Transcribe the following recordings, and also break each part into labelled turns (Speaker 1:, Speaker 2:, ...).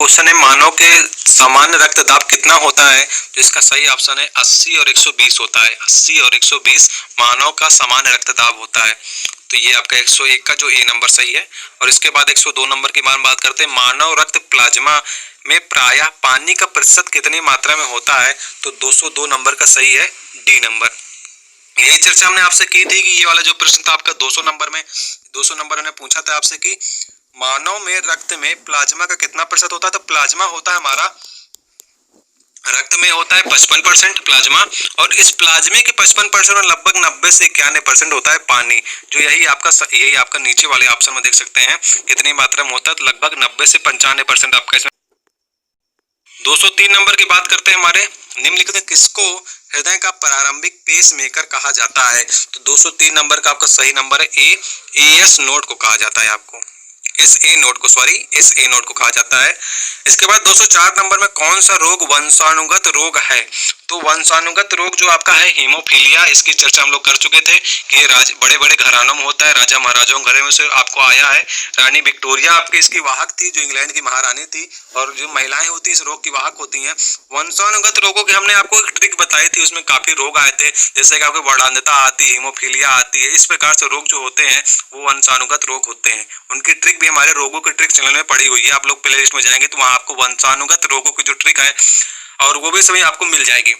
Speaker 1: Question है मानव के सामान्य रक्तदाब कितना होता है। तो इसका सही ऑप्शन है 80 और 120 होता है। 80 और 120 मानव का सामान्य रक्तदाब होता है। तो ये आपका 101 का जो ए नंबर सही है। और इसके बाद 102 नंबर की बात करते हैं। मानव रक्त प्लाज्मा में प्रायः पानी का प्रतिशत कितनी मात्रा में होता है। तो 202 नंबर का सही है डी नंबर। यही चर्चा हमने आपसे की थी कि ये वाला जो प्रश्न था आपका 200 नंबर ने पूछा था आपसे कि मानव में रक्त में प्लाज्मा का कितना प्रतिशत होता है। तो प्लाज्मा होता है हमारा रक्त में होता है 55% प्लाज्मा, और इस प्लाज्मे के 55% और लगभग 90 से 91% होता है पानी। जो यही आपका नीचे वाले ऑप्शन में देख सकते हैं कितनी मात्रा में होता है। तो लगभग 90 से 95% आपका इसमें। 203 नंबर की बात करते हैं। हमारे निम्नलिखित में किसको हृदय का प्रारंभिक पेस मेकर कहा जाता है। तो 203 नंबर का आपका सही नंबर है एएस नोड को कहा जाता है। आपको एस ए नोड को कहा जाता है। इसके बाद 204 नंबर में कौन सा रोग वंशानुगत रोग है। तो वंशानुगत रोग जो आपका है हीमोफीलिया, इसकी चर्चा हम लोग कर चुके थे कि ये बड़े बड़े घरानों में होता है। राजा महाराजाओं घरे में से आपको आया है। रानी विक्टोरिया आपकी इसकी वाहक थी, जो इंग्लैंड की महारानी थी। और जो महिलाएं होती है इस रोग की वाहक होती हैं। वंशानुगत रोगों की हमने आपको एक ट्रिक बताई थी, उसमें काफी रोग आए थे, जैसे कि आपको वर्णांधता आती है, हीमोफीलिया आती है। इस प्रकार से रोग जो होते हैं वो वंशानुगत रोग होते हैं। उनकी ट्रिक भी हमारे रोगों की ट्रिक चैनल में पड़ी हुई है। आप लोग प्ले लिस्ट में जाएंगे तो वहां आपको वंशानुगत रोगों की जो ट्रिक है और वो भी सभी आपको मिल जाएगी।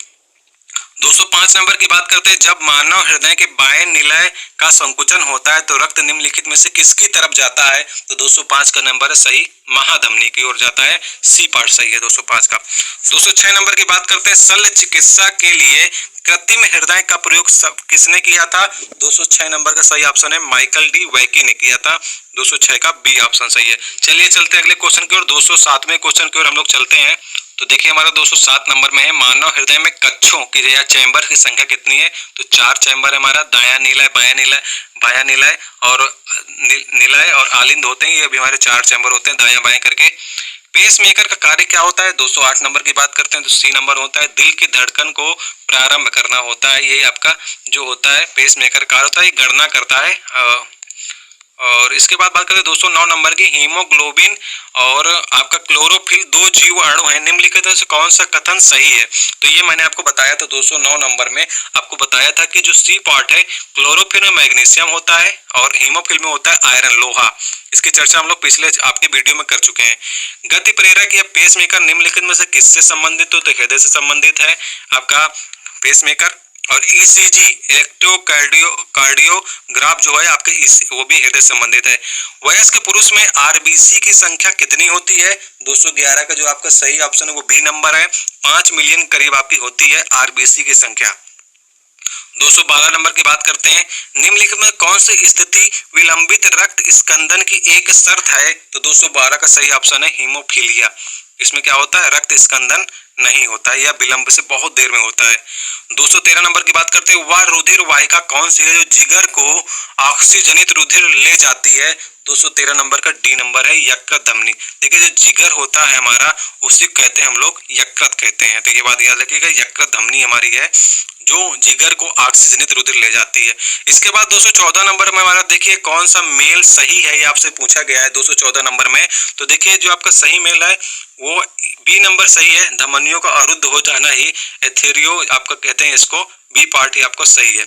Speaker 1: 205 नंबर की बात करते हैं। जब मानव हृदय के बाएं निलय का संकुचन होता है तो रक्त निम्नलिखित में से किसकी तरफ जाता है। तो 205 का नंबर है सही महाधमनी की ओर जाता है। सी पार्ट सही है 205 का। 206 नंबर की बात करते हैं। शल्य चिकित्सा के लिए कृत्रिम हृदय का प्रयोग किसने किया था। 206 नंबर का सही ऑप्शन है माइकल डी वैकी ने किया था। 206 का बी ऑप्शन सही है। चलिए चलते हैं अगले क्वेश्चन की ओर। 207वें क्वेश्चन की ओर हम लोग चलते हैं। तो देखिए हमारा 207 नंबर में है मानव हृदय में कक्षों की या चैम्बर की संख्या कितनी है। तो 4 चैम्बर है हमारा। दायां निलय, बायां निलय और निलय और आलिंद होते हैं। ये भी हमारे 4 चैम्बर होते हैं दायां बायां करके। पेस मेकर का कार्य क्या होता है। 208 नंबर की बात करते हैं तो सी नंबर होता है दिल की धड़कन को प्रारंभ करना होता है। ये आपका जो होता है पेस मेकर कार्य होता है, ये गणना करता है। और इसके बाद बात करें 209 नंबर की हीमोग्लोबिन और आपका क्लोरोफिल दो जीव अणु है। निम्नलिखित में से कौन सा कथन सही है। तो ये मैंने आपको बताया था 209 नंबर में आपको बताया था कि जो सी पार्ट है क्लोरोफिल में मैग्नीशियम होता है और हीमोफिल में होता है आयरन लोहा। इसकी चर्चा हम लोग पिछले आपके वीडियो में कर चुके हैं। गति प्रेरक या पेसमेकर निम्नलिखित में से किससे संबंधित हो। तो हृदय से संबंधित है आपका पेसमेकर। और ईसीजी इलेक्ट्रोकार्डियोग्राफ जो है आपके वो भी हृदय संबंधित है। वयस्क पुरुष में आरबीसी की संख्या कितनी होती है। 211 का जो आपका सही ऑप्शन है वो बी नंबर है। 5 मिलियन करीब आपकी होती है आरबीसी की संख्या। 212 नंबर की बात करते हैं। निम्नलिखित में कौन सी स्थिति विलंबित रक्त स्कंदन की एक शर्त है। तो 212 का सही ऑप्शन है हीमोफीलिया। इसमें क्या होता है रक्त स्कंदन नहीं होता है या विलंब से बहुत देर में होता है। 213 नंबर की बात करते हैं। वह रुधिर वाहिका कौन सी है जो जिगर को ऑक्सीजनित रुधिर ले जाती है। 213 नंबर का डी नंबर है यकृत धमनी। देखिए जो जिगर होता है हमारा उसी कहते हैं हम लोग यकृत कहते हैं। तो ये बात याद रखिएगा यकृत धमनी हमारी है जो जिगर को ऑक्सीजनित रुधिर ले जाती है। इसके बाद 214 नंबर में हमारा देखिए कौन सा मेल सही है ये आपसे पूछा गया है 214 नंबर में। तो देखिए जो आपका सही मेल है वो बी नंबर सही है। धमनियों का अरुद्ध हो जाना ही एथेरियो आपका कहते हैं, इसको बी पार्ट ही आपको सही है।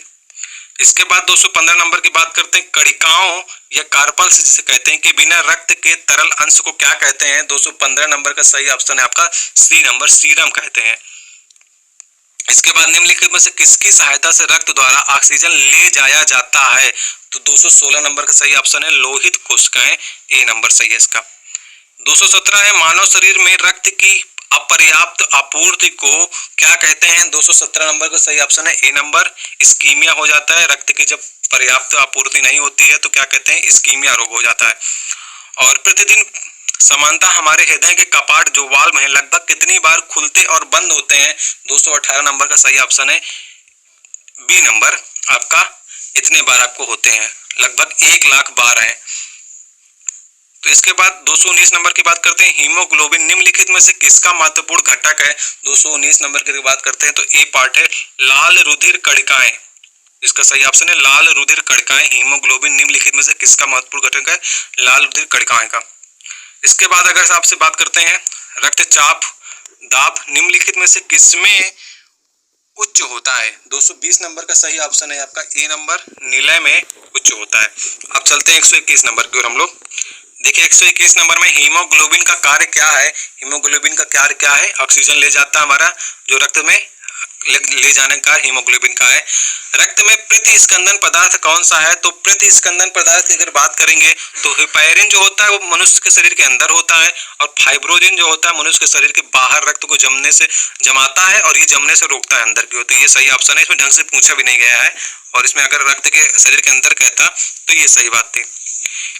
Speaker 1: इसके बाद 215 नंबर की बात करते हैं। कणिकाओं या कार्पल्स जिसे कहते हैं कि बिना रक्त के तरल अंश को क्या कहते हैं। 215 नंबर का सही ऑप्शन है आपका सी नंबर सीरम कहते हैं। इसके बाद निम्नलिखित में से किसकी सहायता से रक्त द्वारा ऑक्सीजन ले जाया जाता है। तो 216 नंबर का सही ऑप्शन है लोहित कोशिकाएं, ए नंबर सही है इसका। 217 है मानव शरीर में रक्त की अपर्याप्त आपूर्ति को क्या कहते हैं। 217 नंबर का सही ऑप्शन है ए नंबर इस्कीमिया हो जाता है। रक्त की जब पर्याप्त आपूर्ति नहीं होती है तो क्या कहते हैं इस्कीमिया रोग हो जाता है। और प्रतिदिन समानता हमारे हृदय के कपाट जो वाल्व हैं लगभग कितनी बार खुलते और बंद होते हैं। 218 नंबर का सही ऑप्शन है बी नंबर आपका इतने बार आपको होते हैं, लगभग 1 लाख बार है। तो इसके बाद 219 नंबर की बात करते हैं। हीमोग्लोबिन निम्नलिखित में से किसका महत्वपूर्ण घटक है। 219 नंबर की बात करते हैं तो ए पार्ट है लाल रुधिर कणिकाएं। इसका सही ऑप्शन है लाल रुधिर कणिकाएं। हीमोग्लोबिन निम्नलिखित में से किसका महत्वपूर्ण घटक है। लाल रुधिर कणिकाएं का। इसके बाद अगर आपसे बात करते हैं रक्तचाप दाब निम्नलिखित में से किसमें उच्च होता है? 220 नंबर का सही ऑप्शन है आपका ए नंबर, निलय में उच्च होता है। अब चलते हैं 121 नंबर की ओर हम लोग। देखिए 121 नंबर में हीमोग्लोबिन का कार्य क्या है? हीमोग्लोबिन का कार्य क्या है? ऑक्सीजन ले जाता है हमारा जो रक्त में ले जाने का हीमोग्लोबिन का है। रक्त में प्रतिस्कंदन पदार्थ कौन सा है? तो प्रतिस्कंदन पदार्थ की अगर बात करेंगे तो हेपेरिन जो होता है वो मनुष्य के शरीर के अंदर होता है और फाइब्रोजिन जो होता है मनुष्य के शरीर के बाहर रक्त को जमने से जमाता है और ये जमने से रोकता है अंदर की ओर। तो ये सही ऑप्शन है, इसमें ढंग से पूछा भी नहीं गया है और इसमें अगर रक्त के शरीर के अंदर कहता तो ये सही बात थी।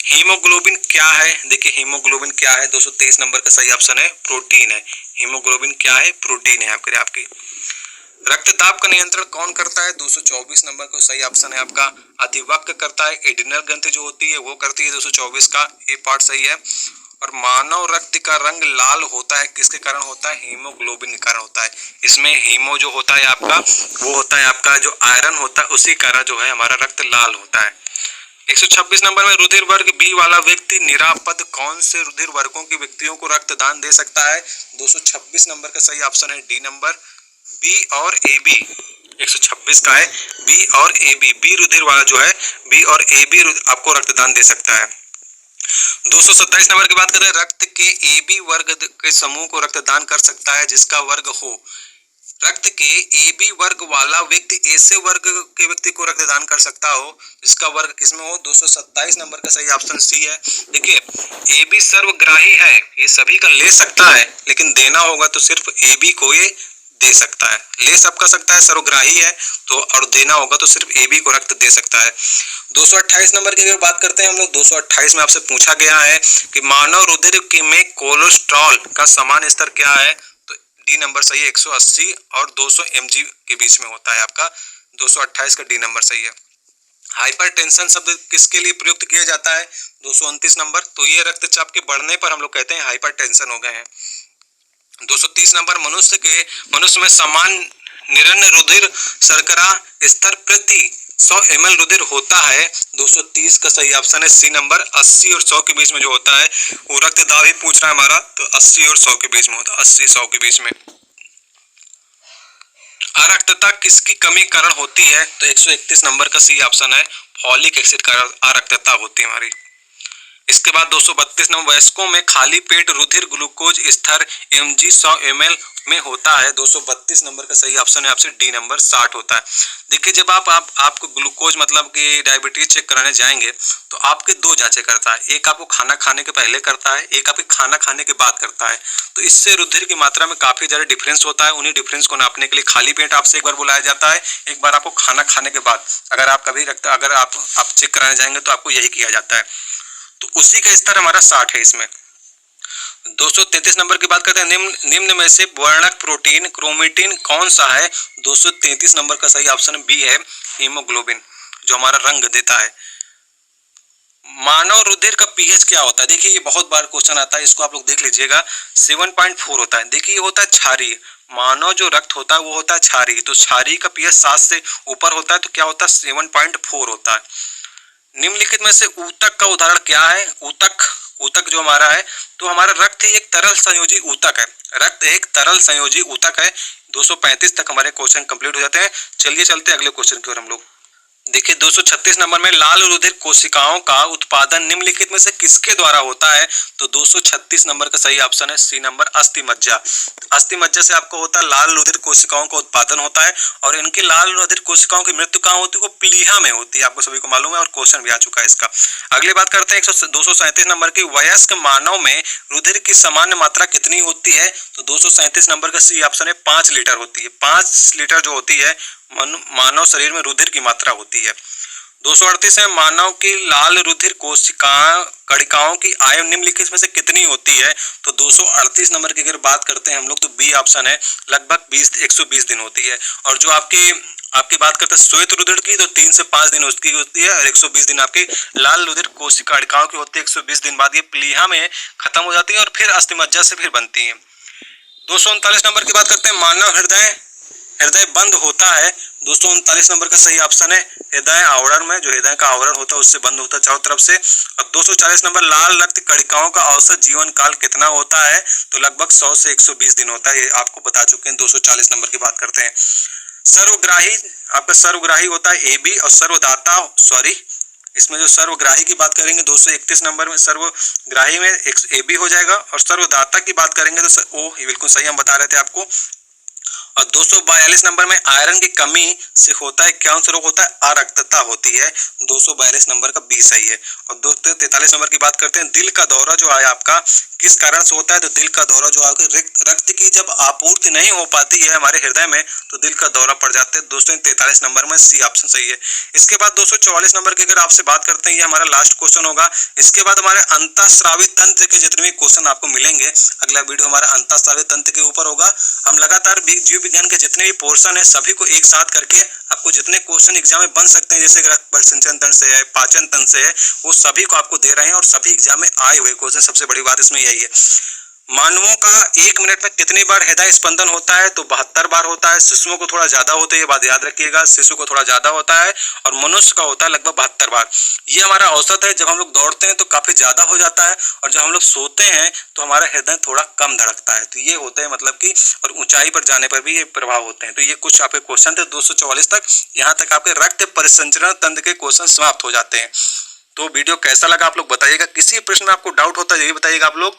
Speaker 1: हीमोग्लोबिन क्या है? देखिए हीमोग्लोबिन क्या है? 223 नंबर का सही ऑप्शन है प्रोटीन है। हीमोग्लोबिन क्या है? प्रोटीन है आपकी। रक्तदाब का नियंत्रण कौन करता है? 224 नंबर का सही ऑप्शन है आपका अधिवक्र करता है। एड्रिनल ग्रंथि जो होती है वो करती है 224 का, ये पार्ट सही है। और मानव रक्त का रंग लाल होता है किसके कारण होता है? हीमोग्लोबिन के कारण होता है। इसमें हीमो जो होता है आपका वो होता है आपका जो आयरन होता है उसी कारण जो है हमारा रक्त लाल होता है। 126 नंबर में रुधिर वर्ग बी वाला व्यक्ति निरापद कौन से रुधिर वर्गों के व्यक्तियों को रक्तदान दे सकता है? 226 नंबर का सही ऑप्शन है डी नंबर, बी और ए बी। 126 का है बी और ए बी। बी रुधिर वाला जो है बी और ए बी आपको रक्तदान दे सकता है। 227 नंबर की बात करें, रक्त के ए बी वर्ग के समूह को रक्तदान कर सकता है जिसका वर्ग हो। रक्त के ए बी वर्ग वाला व्यक्ति ऐसे वर्ग के व्यक्ति को रक्तदान कर सकता हो जिसका वर्ग किसमें हो? 227 नंबर का सही ऑप्शन सी है। देखिए ए बी सर्वग्राही है, ये सभी का ले सकता है लेकिन देना होगा तो सिर्फ ए बी को ये दे सकता है। ले सबका सकता है, सर्वग्राही है तो, और देना होगा तो सिर्फ ए बी को रक्त दे सकता है। 228 नंबर की अगर बात करते हैं हम लोग, 228 में आपसे पूछा गया है कि मानव रुधिर में कोलेस्ट्रॉल का समान स्तर क्या है? तो डी नंबर सही है, 180 और 200 mg के बीच में होता है आपका। 228 का डी नंबर सही है। हाइपरटेंशन शब्द किसके लिए प्रयुक्त किया जाता है? 229 नंबर, तो ये रक्तचाप के बढ़ने पर हम लोग कहते हैं हाइपरटेंशन हो गए हैं। 230 नंबर, मनुष्य में समान निरन्न रुधिर शर्करा स्तर प्रति 100 ml रुधिर होता है। 230 का सही ऑप्शन है सी नंबर, 80 और 100 के बीच में जो होता है वो रक्तदाब ही पूछ रहा है हमारा, तो 80 और 100 के बीच में होता है, 80-100 के बीच में। अरक्तता किसकी कमी कारण होती है? तो 131 नंबर का सी ऑप्शन है फॉलिक एसिड कारण अरक्तता होती है हमारी। इसके बाद 232 नंबर, वयस्कों में खाली पेट रुधिर ग्लूकोज स्तर mg 100 ml में होता है। 232 नंबर का सही ऑप्शन है आपसे डी नंबर 60 होता है। देखिए जब आपको ग्लूकोज मतलब कि डायबिटीज चेक कराने जाएंगे तो आपके दो जांचें करता है, एक आपको खाना खाने के पहले करता है, एक आपके खाना खाने के बाद करता है। तो इससे रुधिर की मात्रा में काफी ज्यादा डिफरेंस होता है। उन्हीं डिफरेंस को नापने के लिए खाली पेट आपसे एक बार बुलाया जाता है, एक बार आपको खाना खाने के बाद। अगर आप कभी अगर आप चेक कराने जाएंगे तो आपको यही किया जाता है, तो उसी का स्तर हमारा 60 है इसमें। 233 नंबर की बात करते हैं, निम्न में से वर्णक प्रोटीन क्रोमेटिन कौन सा है? 233 नंबर का सही ऑप्शन बी है हीमोग्लोबिन, जो हमारा रंग देता है। मानव रुधिर का पीएच क्या होता है? देखिए ये बहुत बार क्वेश्चन आता है, इसको आप लोग देख लीजिएगा। 7.4 होता है। देखिए ये होता है क्षारीय, मानव जो रक्त होता है वो होता है क्षारीय, तो क्षारीय का पीएच 7 से ऊपर होता है तो क्या होता है? 7.4 होता है। निम्नलिखित में से ऊतक का उदाहरण क्या है? ऊतक जो हमारा है, तो हमारा रक्त एक तरल संयोजी ऊतक है। रक्त एक तरल संयोजी ऊतक है। 235 तक हमारे क्वेश्चन कंप्लीट हो जाते हैं। चलिए चलते हैं अगले क्वेश्चन की ओर हम लोग। देखिए 236 नंबर में लाल रुधिर कोशिकाओं का उत्पादन निम्नलिखित में से किसके द्वारा होता है? तो 236 नंबर का सही ऑप्शन है सी नंबर, अस्थि मज्जा। अस्थि मज्जा से आपको होता है लाल रुधिर कोशिकाओं का उत्पादन होता है। और इनकी लाल रुधिर कोशिकाओं की मृत्यु कहाँ होती है? वो प्लीहा में होती है, आपको सभी को मालूम है और क्वेश्चन भी आ चुका है इसका। अगली बात करते हैं 237 नंबर की, वयस्क मानव में रुधिर की सामान्य मात्रा कितनी होती है? तो 237 नंबर का सी ऑप्शन है 5 लीटर होती है। 5 लीटर जो होती है मानव शरीर में रुधिर की मात्रा होती है। 238 है, मानव की लाल रुधिर कोशिका कणिकाओं की आयु निम्नलिखित में से कितनी होती है? तो 238 नंबर की अगर बात करते हैं हम लोग तो बी ऑप्शन है लगभग 120 दिन होती है। और जो आपकी बात करते हैं श्वेत रुधिर की, तो 3 से 5 दिन उसकी होती है और 120 दिन आपकी लाल रुधिर कोशिका कणिकाओं की होती है। 120 दिन बाद ये प्लीहा में खत्म हो जाती है और फिर अस्थिमज्जा से फिर बनती है। 239 नंबर की बात करते हैं, मानव हृदय बंद होता है दोस्तों 39 नंबर का सही ऑप्शन है हृदय आवरण में, जो हृदय का आवरण होता है उससे बंद होता है चारों तरफ से। और 240 नंबर, लाल रक्त कणिकाओं का औसत जीवन काल कितना होता है? तो लगभग 100 से 120 दिन होता है, ये आपको बता चुके हैं। 240 नंबर की बात करते हैं। सर्वग्राही, आपका सर्वग्राही होता है AB, और सर्वदाता, सॉरी इसमें जो सर्वग्राही की बात करेंगे 231 नंबर में, सर्वग्राही में AB हो जाएगा। और सर्वदाता की बात करेंगे तो O, ये बिल्कुल सही हम बता रहे थे आपको। और 242 नंबर में आयरन की कमी से होता है कौन सा रोग? होता है अरक्तता होती है। 242 नंबर का B सही है। और 243 नंबर की बात करते हैं, दिल का दौरा जो है आपका किस कारण से होता है? तो दिल का दौरा जो आपके रक्त की जब आपूर्ति नहीं हो पाती है हमारे हृदय में तो दिल का दौरा पड़ जाता है। दोस्तों 43 नंबर में C ऑप्शन सही है। इसके बाद 244 नंबर की अगर आपसे बात करते हैं, ये हमारा लास्ट क्वेश्चन होगा। इसके बाद हमारे अंतःस्रावी तंत्र के जितने भी क्वेश्चन आपको मिलेंगे, अगला वीडियो हमारा अंतःस्रावी तंत्र के ऊपर होगा। हम लगातार जीव विज्ञान के जितने भी पोर्शन है सभी को एक साथ करके आपको जितने क्वेश्चन एग्जाम में बन सकते हैं, जैसे परिसंचरण तंत्र से है, पाचन तंत्र से है, वो सभी को आपको दे रहे हैं और सभी एग्जाम में आए हुए क्वेश्चन। सबसे बड़ी बात इसमें यही है। मानवों का 1 मिनट में कितनी बार हृदय स्पंदन होता है? तो 72 बार होता है। शिशुओं को थोड़ा ज्यादा होता है, ये बात याद रखिएगा, शिशु को थोड़ा ज्यादा होता है। और मनुष्य का होता है लगभग 72 बार। ये हमारा औसत है। जब हम लोग दौड़ते हैं तो काफी ज्यादा हो जाता है, और जब हम लोग सोते हैं तो हमारा हृदय थोड़ा कम धड़कता है। तो ये होता है मतलब कि, और ऊंचाई पर जाने पर भी ये प्रभाव होते हैं। तो ये कुछ आपके क्वेश्चन थे 244 तक। यहाँ तक आपके रक्त परिसंचरण तंत्र के क्वेश्चन समाप्त हो जाते हैं। तो वीडियो कैसा लगा आप लोग बताइएगा। किसी प्रश्न में आपको डाउट होता है ये बताइएगा आप लोग।